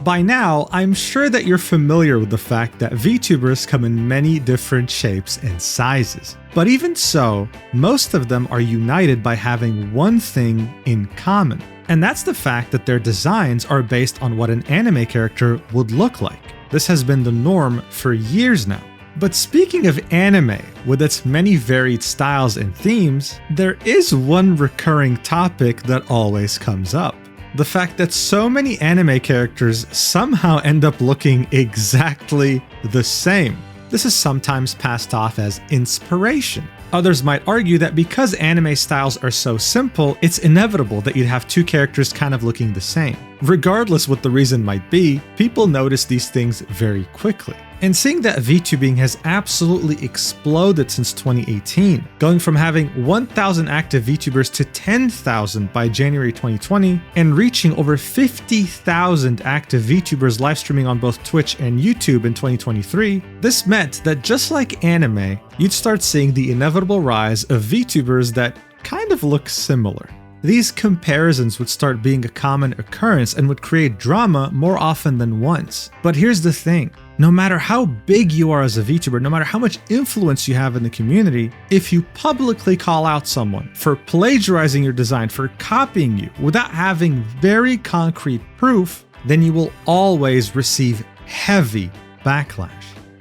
By now, I'm sure that you're familiar with the fact that VTubers come in many different shapes and sizes. But even so, most of them are united by having one thing in common. And that's the fact that their designs are based on what an anime character would look like. This has been the norm for years now. But speaking of anime, with its many varied styles and themes, there is one recurring topic that always comes up. The fact that so many anime characters somehow end up looking exactly the same. This is sometimes passed off as inspiration. Others might argue that because anime styles are so simple, it's inevitable that you'd have two characters kind of looking the same. Regardless what the reason might be, people notice these things very quickly. And seeing that VTubing has absolutely exploded since 2018, going from having 1,000 active VTubers to 10,000 by January 2020, and reaching over 50,000 active VTubers live streaming on both Twitch and YouTube in 2023, this meant that just like anime, you'd start seeing the inevitable rise of VTubers that kind of look similar. These comparisons would start being a common occurrence and would create drama more often than once. But here's the thing. No matter how big you are as a VTuber, no matter how much influence you have in the community, if you publicly call out someone for plagiarizing your design, for copying you, without having very concrete proof, then you will always receive heavy backlash.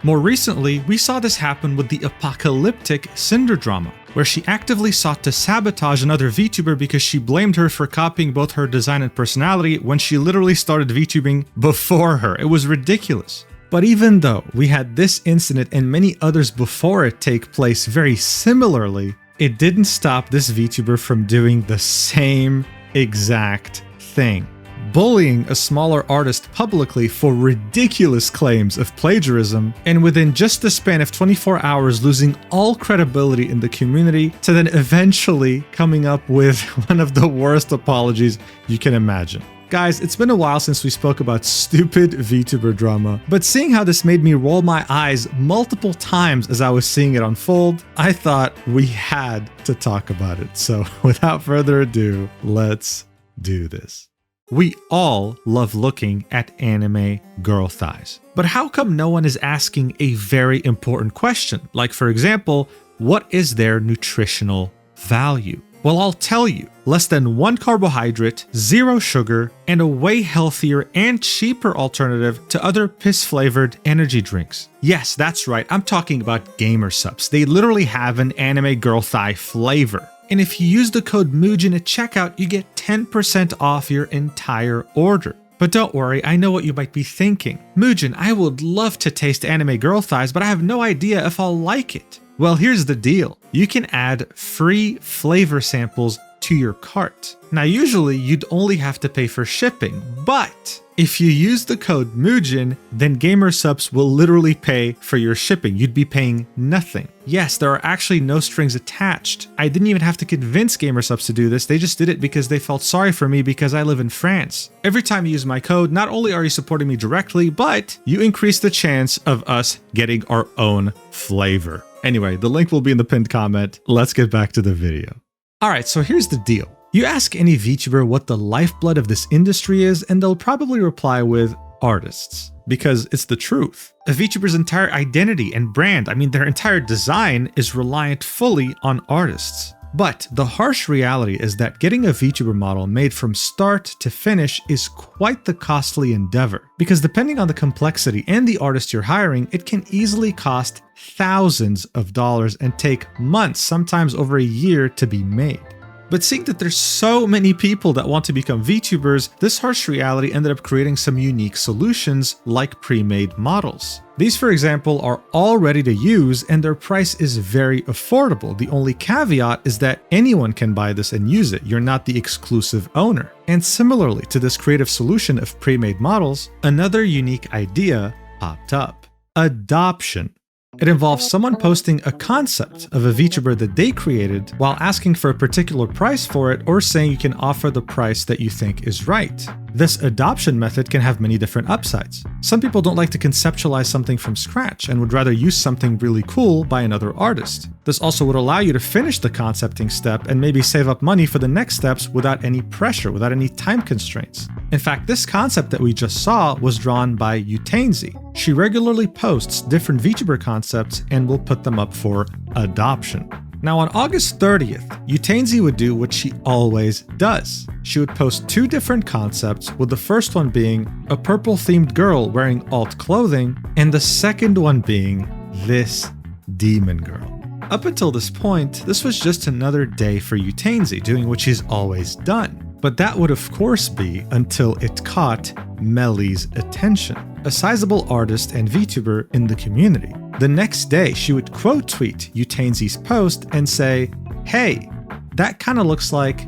More recently, we saw this happen with the apocalyptic Cinder drama, where she actively sought to sabotage another VTuber because she blamed her for copying both her design and personality when she literally started VTubing before her. It was ridiculous. But even though we had this incident and many others before it take place very similarly, it didn't stop this VTuber from doing the same exact thing. Bullying a smaller artist publicly for ridiculous claims of plagiarism, and within just the span of 24 hours losing all credibility in the community, to then eventually coming up with one of the worst apologies you can imagine. Guys, it's been a while since we spoke about stupid VTuber drama, but seeing how this made me roll my eyes multiple times as I was seeing it unfold, I thought we had to talk about it. So without further ado, let's do this. We all love looking at anime girl thighs, but how come no one is asking a very important question? Like, for example, what is their nutritional value? Well, I'll tell you, less than 1 carbohydrate, 0 sugar, and a way healthier and cheaper alternative to other piss-flavored energy drinks. Yes, that's right, I'm talking about gamer subs. They literally have an anime girl thigh flavor. And if you use the code Mujin at checkout, you get 10% off your entire order. But don't worry, I know what you might be thinking. Mujin, I would love to taste anime girl thighs, but I have no idea if I'll like it. Well, here's the deal. You can add free flavor samples to your cart. Now, usually you'd only have to pay for shipping, but if you use the code Mujin, then Gamer Subs will literally pay for your shipping. You'd be paying nothing. Yes, there are actually no strings attached. I didn't even have to convince Gamer Subs to do this. They just did it because they felt sorry for me because I live in France. Every time you use my code, not only are you supporting me directly, but you increase the chance of us getting our own flavor. Anyway, the link will be in the pinned comment. Let's get back to the video. Alright, so here's the deal. You ask any VTuber what the lifeblood of this industry is, and they'll probably reply with artists. Because it's the truth. A VTuber's entire identity and brand, their entire design is reliant fully on artists. But the harsh reality is that getting a VTuber model made from start to finish is quite the costly endeavor. Because depending on the complexity and the artist you're hiring, it can easily cost thousands of dollars and take months, sometimes over a year, to be made. But seeing that there's so many people that want to become VTubers, this harsh reality ended up creating some unique solutions like pre-made models. These, for example, are all ready to use and their price is very affordable. The only caveat is that anyone can buy this and use it. You're not the exclusive owner. And similarly to this creative solution of pre-made models, another unique idea popped up: adoption. It involves someone posting a concept of a VTuber that they created while asking for a particular price for it or saying you can offer the price that you think is right. This adoption method can have many different upsides. Some people don't like to conceptualize something from scratch and would rather use something really cool by another artist. This also would allow you to finish the concepting step and maybe save up money for the next steps without any pressure, without any time constraints. In fact, this concept that we just saw was drawn by UTAINSY. She regularly posts different VTuber concepts and will put them up for adoption. Now on August 30th, UTAINSY would do what she always does. She would post 2 different concepts, with the first one being a purple-themed girl wearing alt clothing, and the second one being this demon girl. Up until this point, this was just another day for UTAINSY doing what she's always done. But that would of course be until it caught MELY's attention, a sizable artist and VTuber in the community. The next day, she would quote tweet UTAINSY's post and say, "Hey, that kinda looks like ...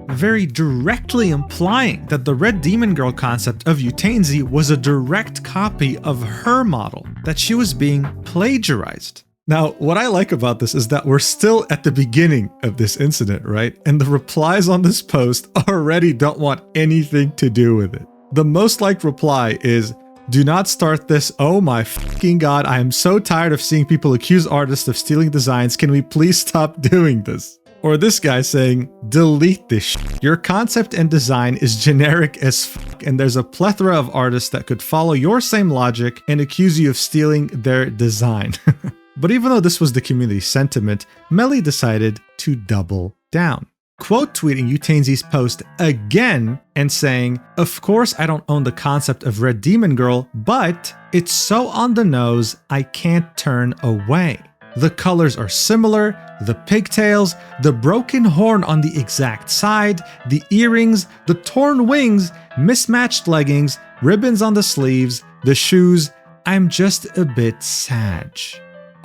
very directly implying that the Red Demon Girl concept of UTAINSY was a direct copy of her model, that she was being plagiarized. Now, what I like about this is that we're still at the beginning of this incident, right? And the replies on this post already don't want anything to do with it. The most liked reply is, "Do not start this, oh my fucking god, I am so tired of seeing people accuse artists of stealing designs, can we please stop doing this?" Or this guy saying, "Delete this shit. Your concept and design is generic as fuck, and there's a plethora of artists that could follow your same logic and accuse you of stealing their design." But even though this was the community sentiment, MELY decided to double down, quote tweeting UTAINSY's post again and saying, "Of course I don't own the concept of Red Demon Girl, but it's so on the nose I can't turn away. The colors are similar, the pigtails, the broken horn on the exact side, the earrings, the torn wings, mismatched leggings, ribbons on the sleeves, the shoes. I'm just a bit sad."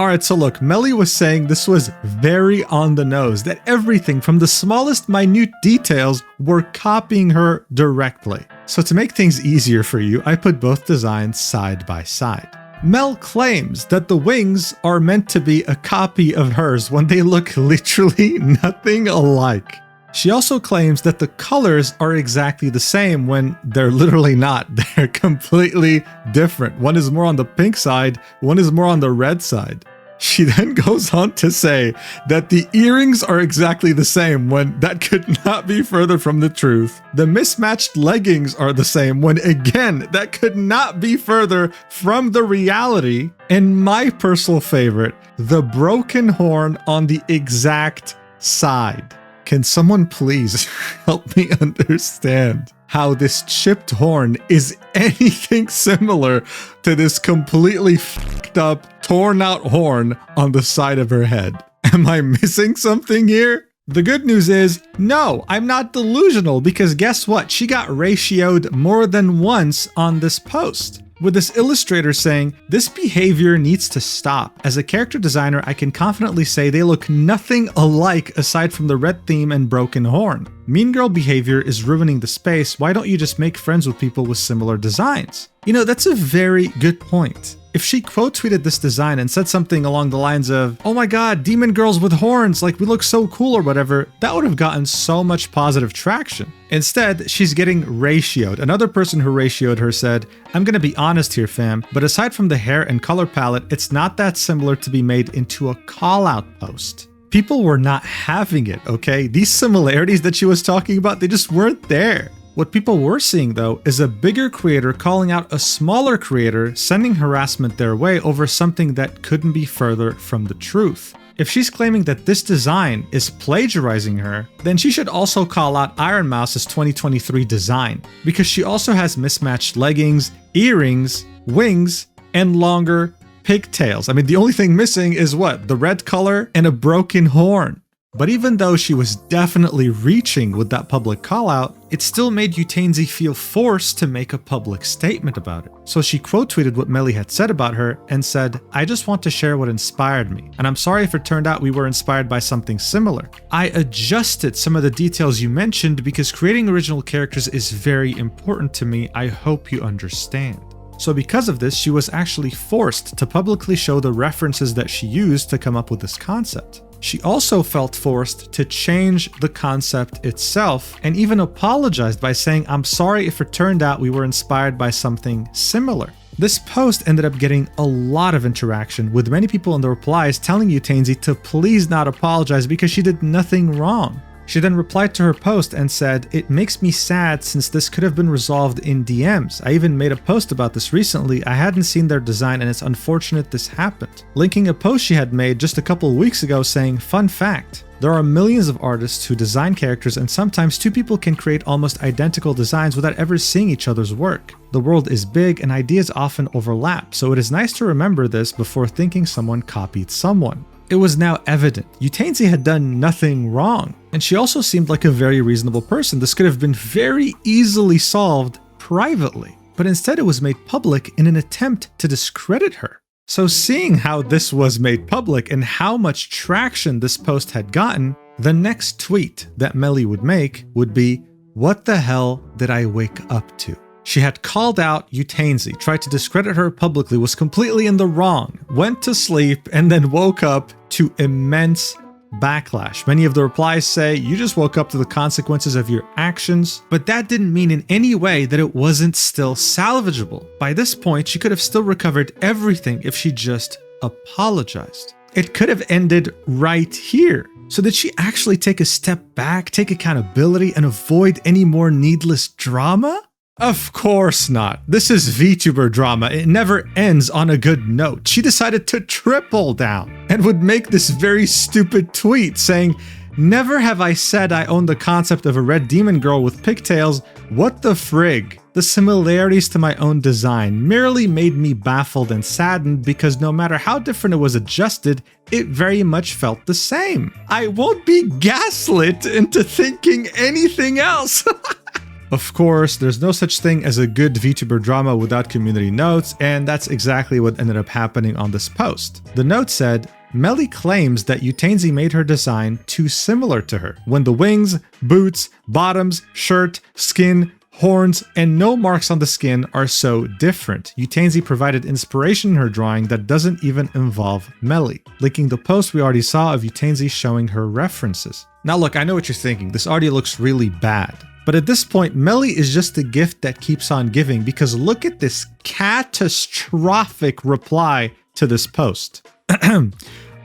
Alright, so look, MELY was saying this was very on the nose, that everything from the smallest minute details were copying her directly. So to make things easier for you, I put both designs side by side. Mel claims that the wings are meant to be a copy of hers when they look literally nothing alike. She also claims that the colors are exactly the same when they're literally not. They're completely different. One is more on the pink side, one is more on the red side. She then goes on to say that the earrings are exactly the same when that could not be further from the truth. The mismatched leggings are the same when, again, that could not be further from the reality. And my personal favorite, the broken horn on the exact side. Can someone please help me understand how this chipped horn is anything similar to this completely fucked up, torn out horn on the side of her head? Am I missing something here? The good news is, no, I'm not delusional, because guess what? She got ratioed more than once on this post, with this illustrator saying, "This behavior needs to stop. As a character designer, I can confidently say they look nothing alike aside from the red theme and broken horn. Mean girl behavior is ruining the space. Why don't you just make friends with people with similar designs?" You know, that's a very good point. If she quote tweeted this design and said something along the lines of, "Oh my god, demon girls with horns, like we look so cool," or whatever, that would have gotten so much positive traction. Instead, she's getting ratioed. Another person who ratioed her said, "I'm gonna be honest here, fam, but aside from the hair and color palette, it's not that similar to be made into a call-out post." People were not having it, okay? These similarities that she was talking about, they just weren't there. What people were seeing, though, is a bigger creator calling out a smaller creator, sending harassment their way over something that couldn't be further from the truth. If she's claiming that this design is plagiarizing her, then she should also call out Iron Mouse's 2023 design, because she also has mismatched leggings, earrings, wings, and longer pigtails. I mean, the only thing missing is what? The red color and a broken horn. But even though she was definitely reaching with that public call-out, it still made UTAINSY feel forced to make a public statement about it. So she quote-tweeted what MELY had said about her and said, "I just want to share what inspired me, and I'm sorry if it turned out we were inspired by something similar. I adjusted some of the details you mentioned because creating original characters is very important to me. I hope you understand." So because of this, she was actually forced to publicly show the references that she used to come up with this concept. She also felt forced to change the concept itself and even apologized by saying, "I'm sorry if it turned out we were inspired by something similar." This post ended up getting a lot of interaction, with many people in the replies telling UTAINSY to please not apologize because she did nothing wrong. She then replied to her post and said, "It makes me sad since this could have been resolved in DMs. I even made a post about this recently. I hadn't seen their design and it's unfortunate this happened." Linking a post she had made just a couple of weeks ago saying, "Fun fact, there are millions of artists who design characters and sometimes two people can create almost identical designs without ever seeing each other's work. The world is big and ideas often overlap, so it is nice to remember this before thinking someone copied someone." It was now evident UTAINSY had done nothing wrong, and she also seemed like a very reasonable person. This could have been very easily solved privately, but instead it was made public in an attempt to discredit her. So seeing how this was made public and how much traction this post had gotten, the next tweet that MELY would make would be, "What the hell did I wake up to?" She had called out UTAINSY, tried to discredit her publicly, was completely in the wrong, went to sleep, and then woke up to immense backlash. Many of the replies say, "You just woke up to the consequences of your actions," but that didn't mean in any way that it wasn't still salvageable. By this point, she could have still recovered everything if she just apologized. It could have ended right here. So did she actually take a step back, take accountability, and avoid any more needless drama? Of course not. This is VTuber drama. It never ends on a good note. She decided to triple down and would make this very stupid tweet saying, "Never have I said I own the concept of a red demon girl with pigtails. What the frig? The similarities to my own design merely made me baffled and saddened because no matter how different it was adjusted, it very much felt the same. I won't be gaslit into thinking anything else." Of course, there's no such thing as a good VTuber drama without community notes, and that's exactly what ended up happening on this post. The note said, "MELY claims that UTAINSY made her design too similar to her, when the wings, boots, bottoms, shirt, skin, horns, and no marks on the skin are so different. UTAINSY provided inspiration in her drawing that doesn't even involve MELY," linking the post we already saw of UTAINSY showing her references. Now look, I know what you're thinking. This audio looks really bad. But at this point, MELY is just a gift that keeps on giving, because look at this catastrophic reply to this post.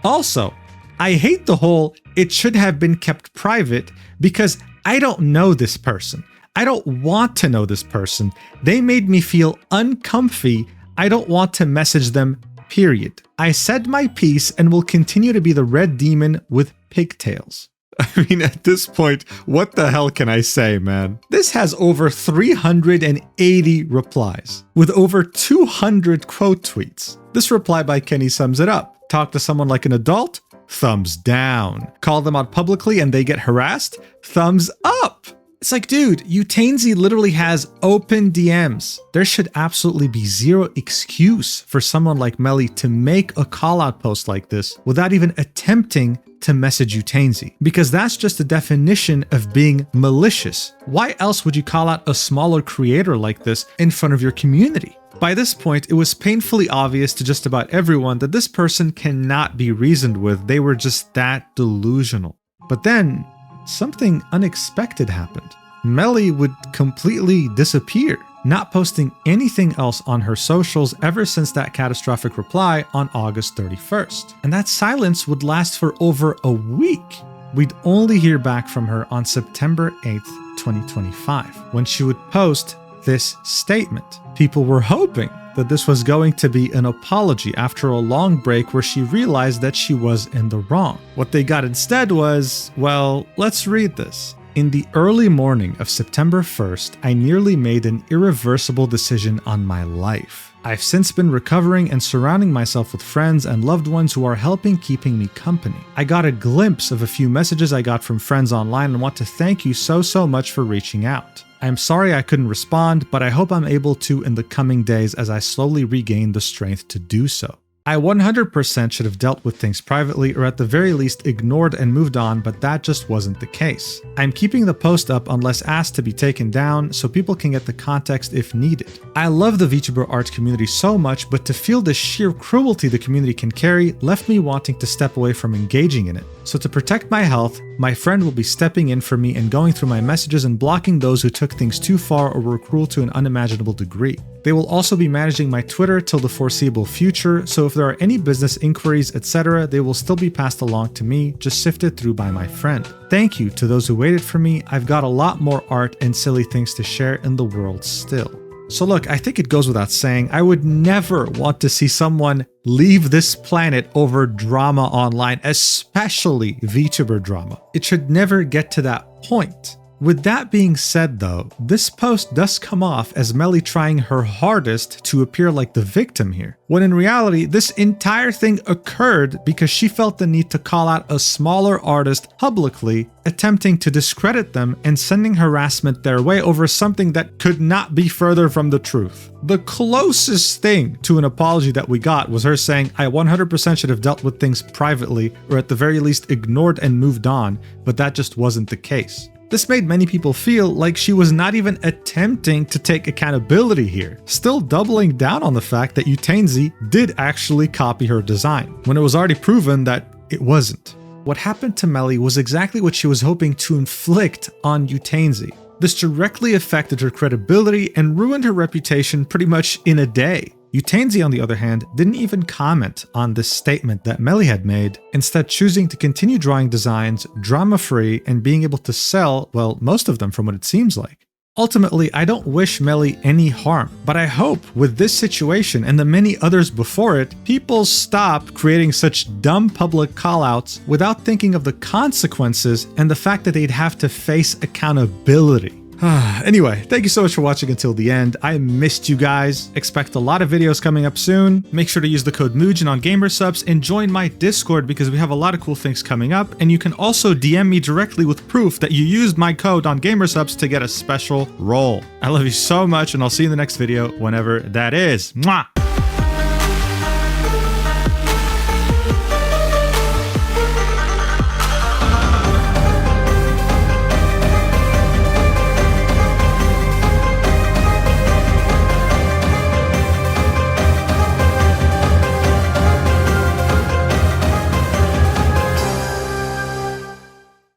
Also, I hate the whole "it should have been kept private" because I don't know this person. I don't want to know this person. They made me feel uncomfy. I don't want to message them, period. I said my piece and will continue to be the red demon with pigtails. I mean, at this point, what the hell can I say, man? This has over 380 replies, with over 200 quote tweets. This reply by Kenny sums it up. Talk to someone like an adult? Thumbs down. Call them out publicly and they get harassed? Thumbs up. It's like, dude, UTAINSY literally has open DMs. There should absolutely be zero excuse for someone like MELY to make a call-out post like this without even attempting to message UTAINSY, because that's just the definition of being malicious. Why else would you call out a smaller creator like this in front of your community? By this point, it was painfully obvious to just about everyone that this person cannot be reasoned with. They were just that delusional. But then, something unexpected happened. MELY would completely disappear, not posting anything else on her socials ever since that catastrophic reply on August 31st. And that silence would last for over a week. We'd only hear back from her on September 8th, 2025, when she would post this statement. People were hoping that this was going to be an apology after a long break where she realized that she was in the wrong. What they got instead was, well, let's read this. In the early morning of September 1st, I nearly made an irreversible decision on my life. I've since been recovering and surrounding myself with friends and loved ones who are helping keeping me company. I got a glimpse of a few messages I got from friends online and want to thank you so much for reaching out. I'm sorry I couldn't respond, but I hope I'm able to in the coming days as I slowly regain the strength to do so. I 100% should have dealt with things privately or at the very least ignored and moved on, but that just wasn't the case. I'm keeping the post up unless asked to be taken down so people can get the context if needed. I love the VTuber art community so much, but to feel the sheer cruelty the community can carry left me wanting to step away from engaging in it. So to protect my health, my friend will be stepping in for me and going through my messages and blocking those who took things too far or were cruel to an unimaginable degree. They will also be managing my Twitter till the foreseeable future, so if there are any business inquiries, etc., they will still be passed along to me, just sifted through by my friend. Thank you to those who waited for me. I've got a lot more art and silly things to share in the world still. So look, I think it goes without saying, I would never want to see someone leave this planet over drama online, especially VTuber drama. It should never get to that point. With that being said though, this post does come off as MELY trying her hardest to appear like the victim here, when in reality this entire thing occurred because she felt the need to call out a smaller artist publicly, attempting to discredit them and sending harassment their way over something that could not be further from the truth. The closest thing to an apology that we got was her saying, I 100% should have dealt with things privately or at the very least ignored and moved on, but that just wasn't the case. This made many people feel like she was not even attempting to take accountability here, still doubling down on the fact that UTAINSY did actually copy her design, when it was already proven that it wasn't. What happened to MELY was exactly what she was hoping to inflict on UTAINSY. This directly affected her credibility and ruined her reputation pretty much in a day. UTAINSY, on the other hand, didn't even comment on this statement that MELY had made, instead choosing to continue drawing designs drama-free and being able to sell, well, most of them from what it seems like. Ultimately, I don't wish MELY any harm, but I hope with this situation and the many others before it, people stop creating such dumb public callouts without thinking of the consequences and the fact that they'd have to face accountability. Anyway, thank you so much for watching until the end. I missed you guys. Expect a lot of videos coming up soon. Make sure to use the code Mujin on Gamersubs and join my Discord because we have a lot of cool things coming up. And you can also DM me directly with proof that you used my code on Gamersubs to get a special role. I love you so much and I'll see you in the next video whenever that is. Mwah!